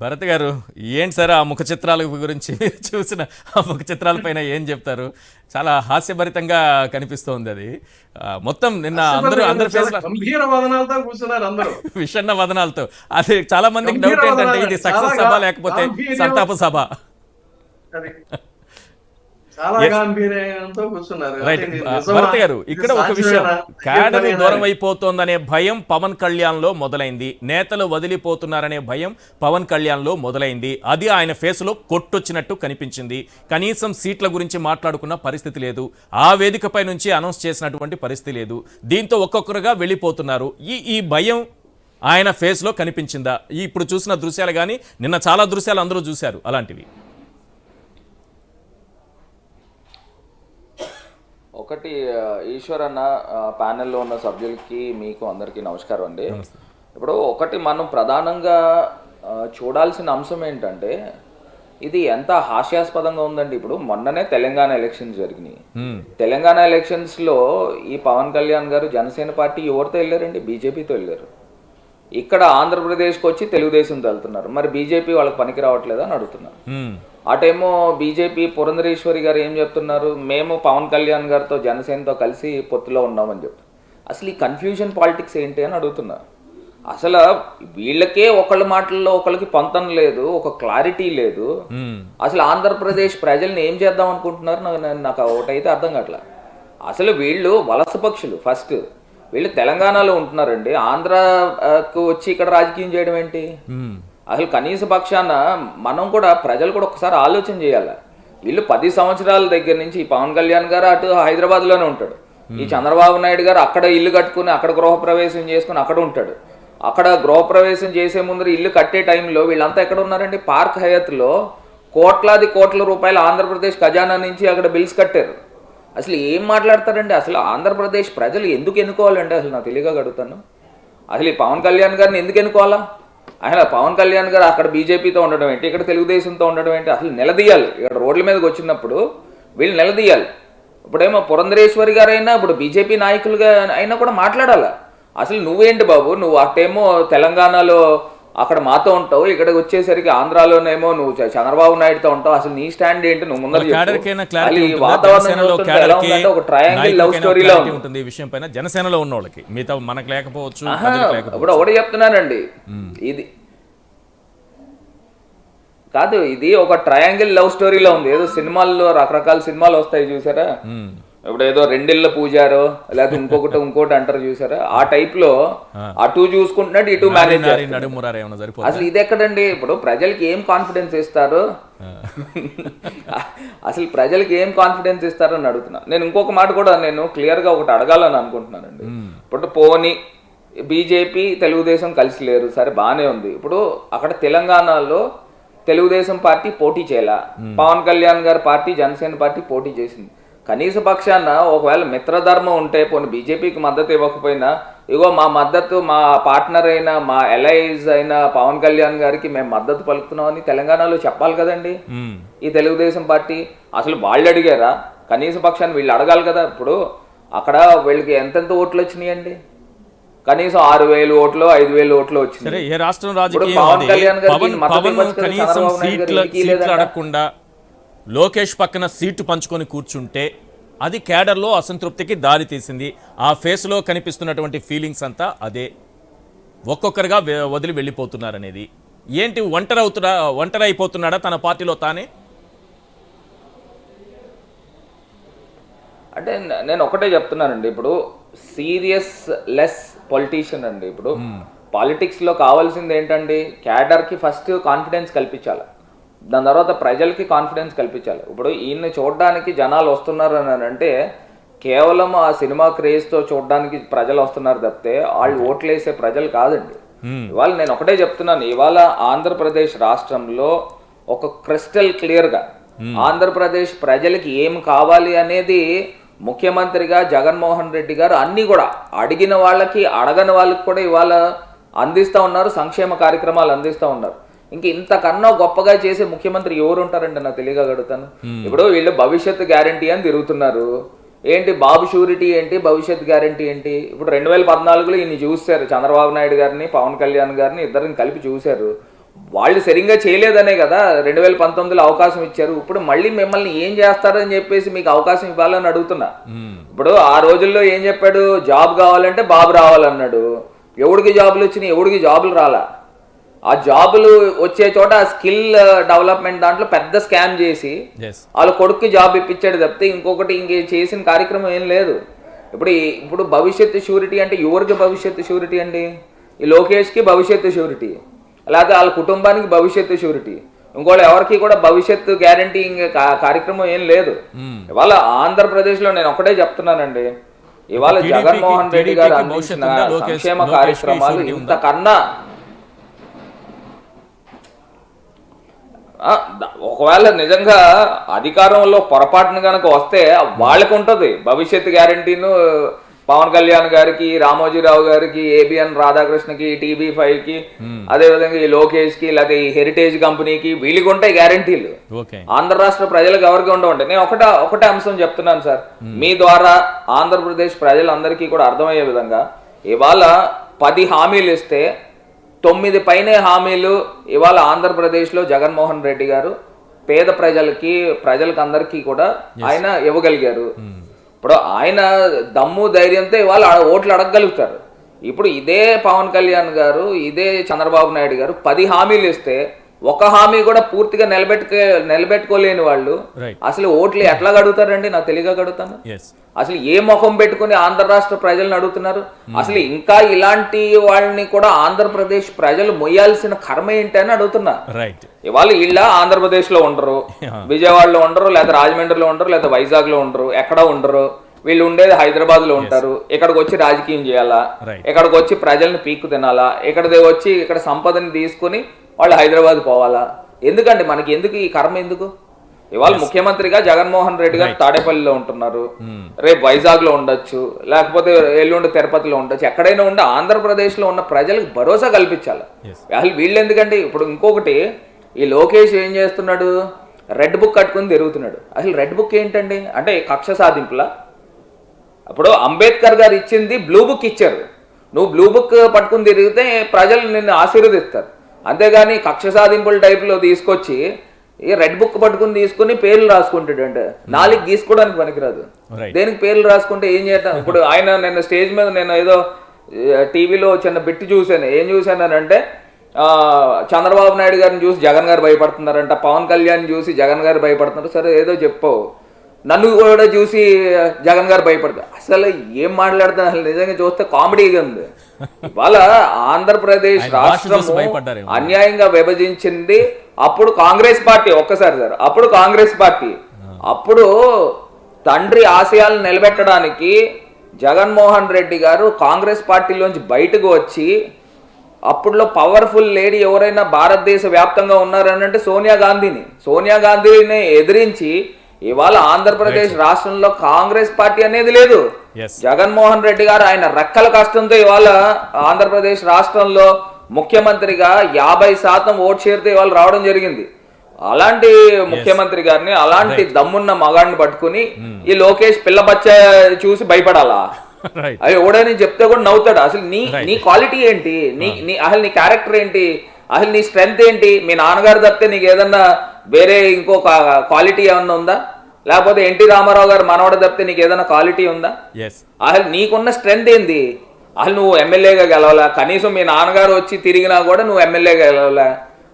భరత్ గారు, ఏంటి సార్ ఆ ముఖ చిత్రాల గురించి చూసిన ఆ ముఖ చిత్రాలపైన ఏం చెప్తారు? చాలా హాస్యభరితంగా కనిపిస్తోంది అది. మొత్తం నిన్న అందరూ ఫేస్ గంభీర వదనాలతో కూర్చున్నారు అందరూ, విషణ్ణ వదనాలతో. అది చాలా మందికి గంభీర డౌట్ ఏంటంటే ఇది వదనాలు, సక్సెస్ సభ లేకపోతే సంతాప సభ. అది చాలా గాంభీర్యంతో కూర్చున్నారు. రైట్. అంటే ఇది నిజమా? భరత్ గారు, ఇది ఇక్కడ ఒక విషయం, సాధ్యమేనా? క్యాడర్ అయ్యో దూరం అయిపోతోందనే భయం పవన్ కళ్యాణ్ లో మొదలైంది, నేతలు వదిలిపోతున్నారనే భయం పవన్ కళ్యాణ్ లో మొదలైంది. అది ఆయన ఫేసులో కొట్టొచ్చినట్టు కనిపించింది. కనీసం సీట్ల గురించి మాట్లాడుకున్న పరిస్థితి లేదు, ఆ వేదికపై నుంచి అనౌన్స్ చేసినటువంటి పరిస్థితి లేదు. దీంతో ఒక్కొక్కరుగా వెళ్ళిపోతున్నారు. ఈ భయం ఆయన ఫేస్లో కనిపించిందా? ఇప్పుడు చూసిన దృశ్యాలు కానీ నిన్న చాలా దృశ్యాలు అందరూ చూశారు అలాంటివి. ఒకటి, ఈశ్వర్ అన్న, ప్యానెల్లో ఉన్న సభ్యులకి మీకు అందరికీ నమస్కారం అండి. ఇప్పుడు ఒకటి మనం ప్రధానంగా చూడాల్సిన అంశం ఏంటంటే, ఇది ఎంత హాస్యాస్పదంగా ఉందండి. ఇప్పుడు మొన్ననే తెలంగాణ ఎలక్షన్స్ జరిగినాయి. తెలంగాణ ఎలక్షన్స్లో ఈ పవన్ కళ్యాణ్ గారు జనసేన పార్టీ ఎవరితో వెళ్ళారండి? బీజేపీతో వెళ్ళారు. ఇక్కడ ఆంధ్రప్రదేశ్కి వచ్చి తెలుగుదేశంతో వెళ్తున్నారు. మరి బీజేపీ వాళ్ళకి పనికి రావట్లేదా అని అడుగుతున్నారు. అటేమో బీజేపీ పురంధరేశ్వరి గారు ఏం చెప్తున్నారు? మేము పవన్ కళ్యాణ్ గారితో జనసేనతో కలిసి పొత్తులో ఉన్నామని చెప్తారు. అసలు ఈ కన్ఫ్యూజన్ పాలిటిక్స్ ఏంటి అని అడుగుతున్నారు. అసలు వీళ్ళకే ఒకళ్ళ మాటల్లో ఒకళ్ళకి పొంతం లేదు, ఒక క్లారిటీ లేదు. అసలు ఆంధ్రప్రదేశ్ ప్రజల్ని ఏం చేద్దాం అనుకుంటున్నారు? నాకు ఒకటైతే అర్థం కావట్లా. అసలు వీళ్ళు వలస పక్షులు. ఫస్ట్ వీళ్ళు తెలంగాణలో ఉంటున్నారండి, ఆంధ్రాకు వచ్చి ఇక్కడ రాజకీయం చేయడం ఏంటి? అసలు కనీస పక్షాన మనం కూడా, ప్రజలు కూడా ఒకసారి ఆలోచన చేయాలి. వీళ్ళు 10 సంవత్సరాల దగ్గర నుంచి ఈ పవన్ కళ్యాణ్ గారు అటు హైదరాబాద్లోనే ఉంటాడు, ఈ చంద్రబాబు నాయుడు గారు అక్కడ ఇల్లు కట్టుకుని అక్కడ గృహప్రవేశం చేసుకుని అక్కడ ఉంటాడు. అక్కడ గృహప్రవేశం చేసే ముందర ఇల్లు కట్టే టైంలో వీళ్ళంతా ఎక్కడ ఉన్నారండి? పార్క్ హయత్లో కోట్ల రూపాయలు ఆంధ్రప్రదేశ్ ఖజానా నుంచి అక్కడ బిల్స్ కట్టారు. అసలు ఏం మాట్లాడతారండి? అసలు ఆంధ్రప్రదేశ్ ప్రజలు ఎందుకు ఎన్నుకోవాలండి? అసలు నాకు తెలియక అడుగుతాను. అసలు ఈ పవన్ కళ్యాణ్ గారిని ఎందుకు ఎన్నుకోవాలా? ఆయన పవన్ కళ్యాణ్ గారు అక్కడ బీజేపీతో ఉండడం ఏంటి, ఇక్కడ తెలుగుదేశంతో ఉండడం ఏంటి? అసలు నిలదీయాలి. ఇక్కడ రోడ్ల మీదకి వచ్చినప్పుడు వీళ్ళు నిలదీయాలి. ఇప్పుడేమో పురంధరేశ్వరి గారైనా, ఇప్పుడు బీజేపీ నాయకులుగా అయినా కూడా మాట్లాడాలి. అసలు నువ్వేంటి బాబు, నువ్వు అటేమో తెలంగాణలో అక్కడ మాతో ఉంటావు, ఇక్కడికి వచ్చేసరికి ఆంధ్రాలోనేమో నువ్వు చంద్రబాబు నాయుడుతో ఉంటావు. అసలు నీ స్టాండ్ ఏంటి? నువ్వు ముందర వాతావరణం ఒక ట్రయాంగిల్ లవ్ స్టోరీలో ఉంటుంది ఈ విషయం పైన. జనసేనలో ఉన్న వాళ్ళకి, మిగతా మనకు లేకపోవచ్చు. ఇప్పుడు ఒకటి చెప్తున్నానండి, ఇది కాదు, ఇది ఒక ట్రయాంగిల్ లవ్ స్టోరీలో ఉంది. ఏదో సినిమాల్లో రకరకాల సినిమాలు వస్తాయి చూసారా, ఇప్పుడు ఏదో రెండిళ్ళ పూజారో లేకపోతే ఇంకోటి అంటారు చూసారా, ఆ టైప్ లో అటు చూసుకుంటున్నాడు, ఇటు మేనేజ్ చేస్తాడు. అసలు ఇది ఎక్కడండి? ఇప్పుడు ప్రజలకి ఏం కాన్ఫిడెన్స్ ఇస్తారు? అసలు ప్రజలకి ఏం కాన్ఫిడెన్స్ ఇస్తారు అని అడుగుతున్నా. నేను ఇంకొక మాట కూడా నేను క్లియర్ గా ఒకటి అడగాలని అనుకుంటున్నానండి. ఇప్పుడు పోనీ బీజేపీ తెలుగుదేశం కలిసి లేరు, సరే బానే ఉంది. ఇప్పుడు అక్కడ తెలంగాణలో తెలుగుదేశం పార్టీ పోటీ చేయాల, పవన్ కళ్యాణ్ గారి పార్టీ జనసేన పార్టీ పోటీ చేసింది. కనీస పక్షాన ఒకవేళ మిత్రధర్మం ఉంటే, పోనీ బీజేపీకి మద్దతు ఇవ్వకపోయినా, ఇగో మా మద్దతు, మా పార్ట్నర్ అయిన, మా ఎలైజ్ అయిన పవన్ కళ్యాణ్ గారికి మేము మద్దతు పలుకుతున్నామని తెలంగాణలో చెప్పాలి కదండి ఈ తెలుగుదేశం పార్టీ. అసలు వాళ్ళు అడిగారా? కనీస పక్షాన్ని వీళ్ళు అడగాలి కదా. ఇప్పుడు అక్కడ వీళ్ళకి ఎంతెంత ఓట్లు వచ్చినాయండి? కనీసం 6,000 ఓట్లు, 5,000 ఓట్లు వచ్చింది. ఏ రాష్ట్రం పవన్ కళ్యాణ్ అడగకుండా లోకేష్ పక్కన సీటు పంచుకొని కూర్చుంటే అది క్యాడర్లో అసంతృప్తికి దారి తీసింది. ఆ ఫేస్లో కనిపిస్తున్నటువంటి ఫీలింగ్స్ అంతా అదే. ఒక్కొక్కరుగా వదిలి వెళ్ళిపోతున్నారనేది ఏంటి? ఒంటరి అయిపోతున్నాడా తన పార్టీలో తానే? అంటే నేను ఒకటే చెప్తున్నానండి, ఇప్పుడు సీరియస్ లెస్ పొలిటీషియన్ అండి. ఇప్పుడు పాలిటిక్స్లో కావాల్సింది ఏంటండి? క్యాడర్కి ఫస్ట్ కాన్ఫిడెన్స్ కల్పించాలి, దాని తర్వాత ప్రజలకి కాన్ఫిడెన్స్ కల్పించాలి. ఇప్పుడు ఈయన్ని చూడడానికి జనాలు వస్తున్నారు అని అంటే కేవలం ఆ సినిమా క్రేజ్తో చూడడానికి ప్రజలు వస్తున్నారు తప్పితే వాళ్ళు ఓట్లు వేసే ప్రజలు కాదండి. ఇవాళ నేను ఒకటే చెప్తున్నాను, ఇవాళ ఆంధ్రప్రదేశ్ రాష్ట్రంలో ఒక క్రిస్టల్ క్లియర్గా ఆంధ్రప్రదేశ్ ప్రజలకి ఏం కావాలి అనేది ముఖ్యమంత్రిగా జగన్మోహన్ రెడ్డి గారు అన్నీ కూడా అడిగిన వాళ్ళకి అడగని వాళ్ళకి కూడా ఇవాళ అందిస్తూ ఉన్నారు, సంక్షేమ కార్యక్రమాలు అందిస్తూ ఉన్నారు. ఇంక ఇంతకన్నా గొప్పగా చేసే ముఖ్యమంత్రి ఎవరు ఉంటారండి? నాకు తెలియగలుగుతాను. ఇప్పుడు వీళ్ళు భవిష్యత్ గ్యారంటీ అని తిరుగుతున్నారు. ఏంటి బాబు షూరిటీ ఏంటి, భవిష్యత్ గ్యారంటీ ఏంటి? ఇప్పుడు 2014లో ఈయన చూశారు, చంద్రబాబు నాయుడు గారిని, పవన్ కళ్యాణ్ గారిని ఇద్దరిని కలిపి చూశారు. వాళ్ళు సరిగ్గా చేయలేదనే కదా 2019లో అవకాశం ఇచ్చారు. ఇప్పుడు మళ్ళీ మిమ్మల్ని ఏం చేస్తారని చెప్పేసి మీకు అవకాశం ఇవ్వాలని అడుగుతున్నా. ఇప్పుడు ఆ రోజుల్లో ఏం చెప్పాడు, జాబ్ కావాలంటే బాబు రావాలన్నాడు. ఎవడికి జాబులు వచ్చినాయి, ఎవడికి జాబులు రాలా. ఆ జాబులు వచ్చే చోట ఆ స్కిల్ డెవలప్మెంట్ దాంట్లో పెద్ద స్కామ్ చేసి వాళ్ళ కొడుక్కి జాబ్ ఇప్పించాడు తప్పితే ఇంకొకటి చేసిన కార్యక్రమం ఏం లేదు. ఇప్పుడు భవిష్యత్తు షూరిటీ అంటే ఎవరికి భవిష్యత్తు షూరిటీ అండి? ఈ లోకేష్కి భవిష్యత్తు షూరిటీ, లేకపోతే వాళ్ళ కుటుంబానికి భవిష్యత్తు షూరిటీ, ఇంకోళ్ళు ఎవరికి కూడా భవిష్యత్తు గ్యారంటీ కార్యక్రమం ఏం లేదు. ఇవాళ ఆంధ్రప్రదేశ్లో నేను ఒకటే చెప్తున్నానండి, ఇవాళ జగన్మోహన్ రెడ్డి గారు అందించిన సంక్షేమ కార్యక్రమాలు ఇంతకన్నా ఒకవేళ నిజంగా అధికారంలో పొరపాటును కనుక వస్తే వాళ్ళకు ఉంటుంది భవిష్యత్ గ్యారంటీను. పవన్ కళ్యాణ్ గారికి, రామోజీరావు గారికి, ఏబిఎన్ రాధాకృష్ణకి, TB5కి, అదేవిధంగా ఈ లోకేష్కి, లేకపోతే ఈ హెరిటేజ్ కంపెనీకి, వీళ్ళకి ఉంటాయి గ్యారంటీలు. ఆంధ్ర రాష్ట్ర ప్రజలకు ఎవరికి ఉండవంటాయి. నేను ఒకటే అంశం చెప్తున్నాను సార్, మీ ద్వారా ఆంధ్రప్రదేశ్ ప్రజలందరికీ కూడా అర్థమయ్యే విధంగా, ఇవాళ 10 హామీలు ఇస్తే 9 పైనే హామీలు ఇవాళ ఆంధ్రప్రదేశ్లో జగన్మోహన్ రెడ్డి గారు పేద ప్రజలకు అందరికీ కూడా ఆయన ఇవ్వగలిగారు. ఇప్పుడు ఆయన దమ్ము ధైర్యంతో ఇవాళ ఓట్లు అడగగలుగుతారు. ఇప్పుడు ఇదే పవన్ కళ్యాణ్ గారు, ఇదే చంద్రబాబు నాయుడు గారు 10 హామీలు ఇస్తే ఒక హామీ కూడా పూర్తిగా నిలబెట్టుకోలేని వాళ్ళు అసలు ఓట్లు ఎట్లా అడుగుతారండి? నాకు తెలియక అడుగుతాను. అసలు ఏ ముఖం పెట్టుకుని ఆంధ్ర రాష్ట్ర ప్రజలను అడుగుతున్నారు? అసలు ఇంకా ఇలాంటి వాళ్ళని కూడా ఆంధ్రప్రదేశ్ ప్రజలు మొయ్యాల్సిన కర్మ ఏంటి అని అడుగుతున్నా. ఇవాళ వీళ్ళ ఆంధ్రప్రదేశ్ లో ఉండరు, విజయవాడలో ఉండరు, లేదా రాజమండ్రిలో ఉండరు, లేదా వైజాగ్ లో ఉండరు, ఎక్కడ ఉండరు. వీళ్ళు ఉండేది హైదరాబాద్ లో ఉంటారు. ఇక్కడికి వచ్చి రాజకీయం చేయాలా, ఇక్కడికి వచ్చి ప్రజల్ని పీక్కు తినాలా, ఇక్కడ సంపదని తీసుకుని వాళ్ళు హైదరాబాద్ పోవాలా? ఎందుకండి మనకి ఎందుకు ఈ కర్మ? ఎందుకు? ఇవాళ ముఖ్యమంత్రిగా జగన్మోహన్ రెడ్డి గారు తాడేపల్లిలో ఉంటున్నారు, రేపు వైజాగ్ లో ఉండొచ్చు, లేకపోతే ఎల్లుండి తిరుపతిలో ఉండొచ్చు, ఎక్కడైనా ఉండి ఆంధ్రప్రదేశ్ లో ఉన్న ప్రజలకు భరోసా కల్పించాలి. అసలు వీళ్ళు ఎందుకంటే ఇప్పుడు ఇంకొకటి, ఈ లోకేష్ ఏం చేస్తున్నాడు, రెడ్ బుక్ కట్టుకుని తిరుగుతున్నాడు. అసలు రెడ్ బుక్ ఏంటండి? అంటే కక్ష సాధింపులా? అప్పుడు అంబేద్కర్ గారు ఇచ్చింది బ్లూ బుక్ ఇచ్చారు. నువ్వు బ్లూ బుక్ పట్టుకుని తిరిగితే ప్రజలు నిన్ను ఆశీర్వదిస్తారు. అంతేగాని కక్ష సాధింపుల టైప్లో తీసుకొచ్చి ఈ రెడ్ బుక్ పట్టుకుని తీసుకుని పేర్లు రాసుకుంటాడు. అంటే 4 గీసుకోవడానికి పనికిరాదు. దేనికి పేర్లు రాసుకుంటే ఏం చేద్దాం? ఇప్పుడు ఆయన నిన్న స్టేజ్ మీద నేను ఏదో టీవీలో చిన్న బిట్ చూశాను. ఏం చూశానంటే చంద్రబాబు నాయుడు గారిని చూసి జగన్ గారు భయపడుతున్నారంట, పవన్ కళ్యాణ్ చూసి జగన్ గారు భయపడుతున్నారు. సరే ఏదో చెప్పావు, నన్ను కూడా చూసి జగన్ గారు భయపడతారు. అసలు ఏం మాట్లాడుతున్నా? అసలు నిజంగా చూస్తే కామెడీగా ఉంది. ఇవాళ ఆంధ్రప్రదేశ్ రాష్ట్రం అన్యాయంగా విభజించింది అప్పుడు కాంగ్రెస్ పార్టీ. ఒక్కసారి సార్, అప్పుడు కాంగ్రెస్ పార్టీ, అప్పుడు తండ్రి ఆశయాలను నిలబెట్టడానికి జగన్మోహన్ రెడ్డి గారు కాంగ్రెస్ పార్టీలోంచి బయటకు వచ్చి, అప్పుడులో పవర్ఫుల్ లేడీ ఎవరైనా భారతదేశ వ్యాప్తంగా ఉన్నారని అంటే సోనియా గాంధీని ఎదిరించి ఇవాళ ఆంధ్రప్రదేశ్ రాష్ట్రంలో కాంగ్రెస్ పార్టీ అనేది లేదు. జగన్మోహన్ రెడ్డి గారు ఆయన రెక్కల కష్టంతో ఇవాళ ఆంధ్రప్రదేశ్ రాష్ట్రంలో ముఖ్యమంత్రిగా 50% ఓట్ షేర్తో ఇవాళ రావడం జరిగింది. అలాంటి ముఖ్యమంత్రి గారిని, అలాంటి దమ్మున్న మగాడిని పట్టుకుని ఈ లోకేష్ పిల్లబచ్చ చూసి భయపడాలా? అది ఎవడని చెప్తే కూడా నవ్వుతాడు. అసలు నీ క్వాలిటీ ఏంటి? అసలు నీ క్యారెక్టర్ ఏంటి? అసలు నీ స్ట్రెంగ్త్ ఏంటి? మీ నాన్నగారు తప్పితే నీకు ఏదన్నా వేరే ఇంకో క్వాలిటీ ఏమన్నా ఉందా? లేకపోతే ఎన్టీ రామారావు గారు మనవడ తప్పితే నీకు ఏదైనా క్వాలిటీ ఉందా? అసలు నీకున్న స్ట్రెంగ్త్ ఏంది? అసలు నువ్వు ఎమ్మెల్యేగా గెలవలా, కనీసం మీ నాన్నగారు వచ్చి తిరిగినా కూడా నువ్వు ఎమ్మెల్యేగా గెలవలా.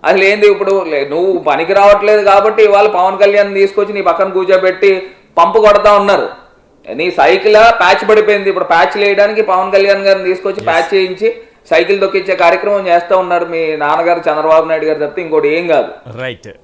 అసలు ఏంది? ఇప్పుడు నువ్వు పనికి రావట్లేదు కాబట్టి ఇవాళ పవన్ కళ్యాణ్ తీసుకొచ్చి నీ పక్కన కూర్చోబెట్టి పంపు కొడతా ఉన్నారు. నీ సైకిల్ ప్యాచ్ పడిపోయింది. ఇప్పుడు ప్యాచ్ వేయడానికి పవన్ కళ్యాణ్ గారిని తీసుకొచ్చి ప్యాచ్ చేయించి సైకిల్ దొక్కించే కార్యక్రమం చేస్తూ ఉన్నారు మీ నాన్నగారు చంద్రబాబు నాయుడు గారు తప్పితే ఇంకోటి ఏం కాదు.